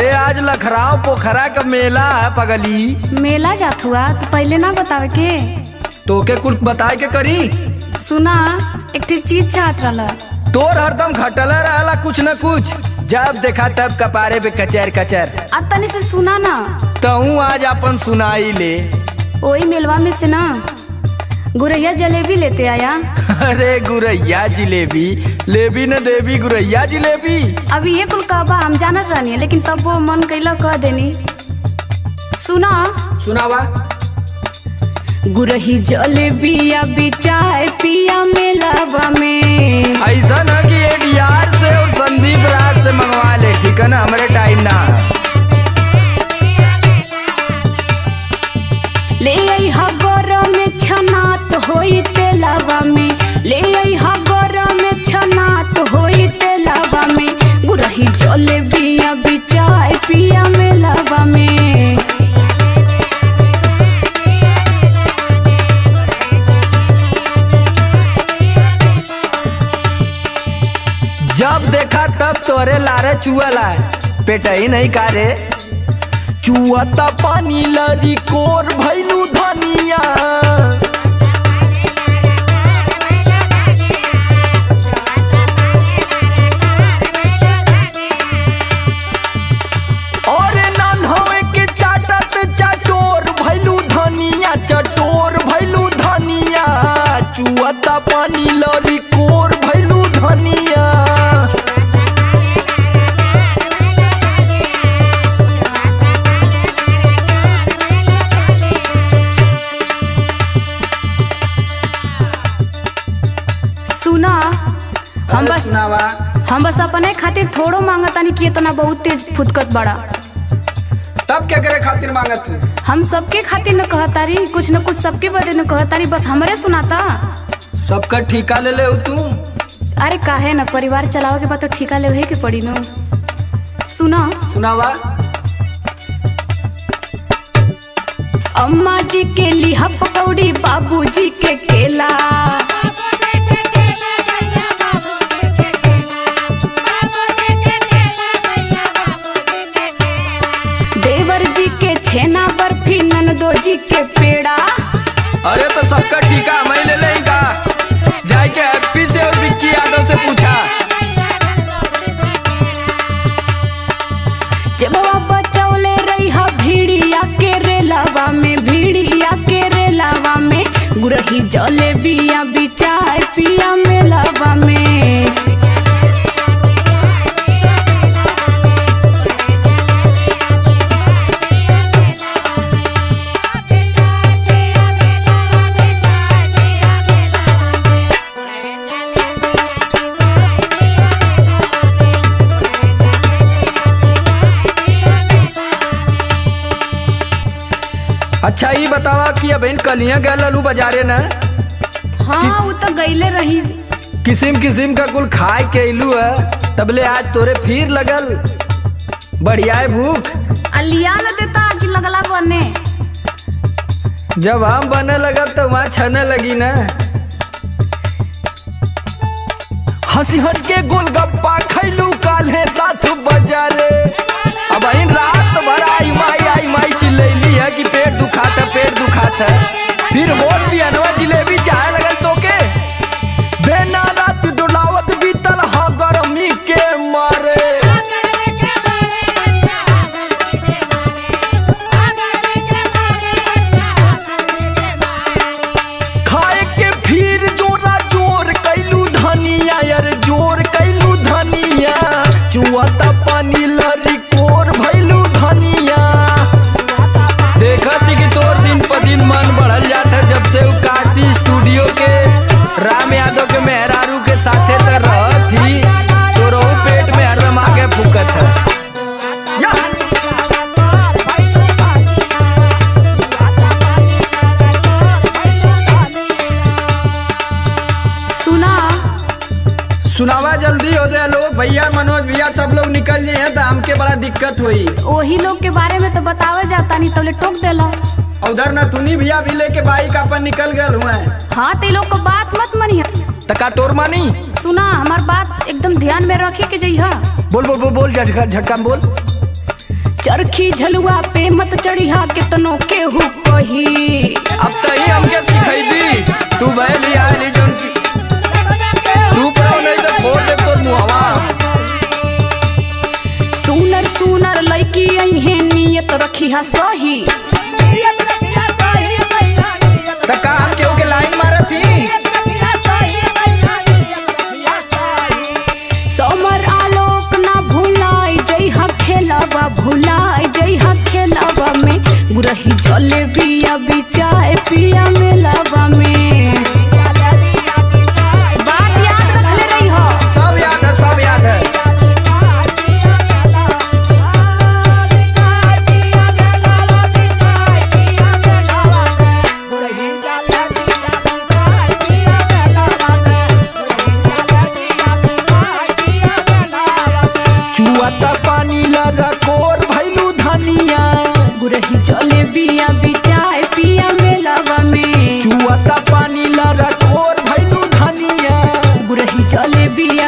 अरे आज लखराव पोखरा का मेला है पगली। मेला जात हुआ तो पहले ना बतावे के। तोके कुछ बताए के करी। सुना एक ठे चीज चाहत रहला। तोर हरदम घटले रहला कुछ न कुछ, जब देखा तब कपारे पे कचर कचर। अब तनी से सुना ना। तू आज अपन सुनाई ले। वही मेलवा में से ना गुरैया जलेबी लेते आया। अरे गुरैया जिलेबी लेबी न देवी, गुरैया जिलेबी। अभी ये कुल कहबा हम जानत रहनी है, लेकिन तब वो मन कैला कह देनी। सुना सुनावा। गुरही जलेबी अभी चाय पिया मेलावा में। ऐसा न कि एडीआर से और संदीप राज से मंगवा ले, ठीक है ना, हमारे टाइम ना। ले आई हा गरम में छनात होई तेलावा में। ले आई हा गरम में छनात होई तेलावा में। गुरही जलेबी अभी चाय पिया मेलावा में। जब देखा तब तोरे लारे चुअला, पेटा ही नहीं कारे। चुअता पानी लड़ी कोर भैलू धनिया। और नन होए के चाटत चटोर भैलू धनिया, चटोर भैलू धनिया। चुअता पानी लड़ी कोर भैलू धनिया। हम बस अपने खातिर थोड़ो मांगतानी कि इतना बहुत तेज फुदकत बड़ा। तब क्या करे खातिर मांगत हूँ? हम सबके खातिर न कहतारी, कुछ न कुछ सबके बदे न कहतारी, बस हमरे सुनाता। सबका ठिका ले ले तू। अरे काहे न, परिवार चलावे के बाद तो ठिका ले के पड़ी न। सुना सुनावा। अम्मा जी के लिहा पकौड़ी, बाबू जी के केला। देवर जी के छेना बर्फी, ननदो जी के पेड़ा। अरे तो सबका ठीका मैं ले लेगा। जाए के हैप्पी से और विक्की यादव से पूछा। जब बचौले रही हा भीड़िया के रेलावा में। भीड़िया के रेलावा में। गुरही जलेबिया भी चाय पिया मेलावा में। अच्छा ये बतावा कि अब इन कलियां गए ललू बाजारे न। हाँ वो तो गईले रही। किसिम किसिम का कुल खाए के इलू है, तबले आज तोरे फिर लगल बढ़िया है भूख। अलिया न देता कि लगला बने। जब हम बने लगल तो वहाँ छने लगी न। हंसी हंस के गोलगप्पा खैलू काले साथ बाजारे। अब इन रात भर आई माई चिल्लैली है कि पेट दुखाता पेट दुखाता। फिर होट भी अनवा जिलेबी चाहे लगल तो के। बेना रात डोलावत बीतल हा गरमी के मारे। खाए के फिर जोरा जोर कैलू धनिया, यार जोर कैलू धनिया। चुआता पानी लड़ी कोर भैलू धनिया। देखती कि तोर दिन पर दिन मन बढ़ल जाता है, जब से काशी स्टूडियो के राम यादव के मेहरारू के साथे तर रहत ही। तोरो पेट में हरदम आगे फूकत है। सुना सुनावा जल्दी हो जाए लोग, भैया मनोज भैया सब लोग निकल जाए हैं तो हमके बड़ा दिक्कत हुई। वही लोग के बारे में तो बतावा जाता नहीं, तबले टोक देला। उधर न तुनी भैया भी लेके बाइक अपन निकल गए हुए। हाँ ते लोग को बात मत मनिया। तका तोर मानी। सुना हमार बात एकदम ध्यान में रखे के जइहा। बोल बोल बोल बोल झटका झटका में बोल। चरखी झलुआ पे मत चढ़िया कितनो केहू कही। अब तो ही हमके सिखैबी तू बैली आली जन की चुप रहो नहीं तो फोड़ दे तोर मुहवा। सुनर सुनर लड़की अइहे नियत रखिया सही। तो का हम केहू के लाइन मारत ही। समर आलोक ना भुलाई जइहा खेलावा भुलाई जइहा खेलावा में गुरही जले बिया बिचाए पिया मेलावा में। बात याद रखले रही हो। सब याद है सब याद है। चुआता पानी लगा कोर भैलू धनिया गुरही जले बिया बिचाए पिया मेलावा में। चुआता पानी लगा कोर भैलू धनिया गुरही जले बिया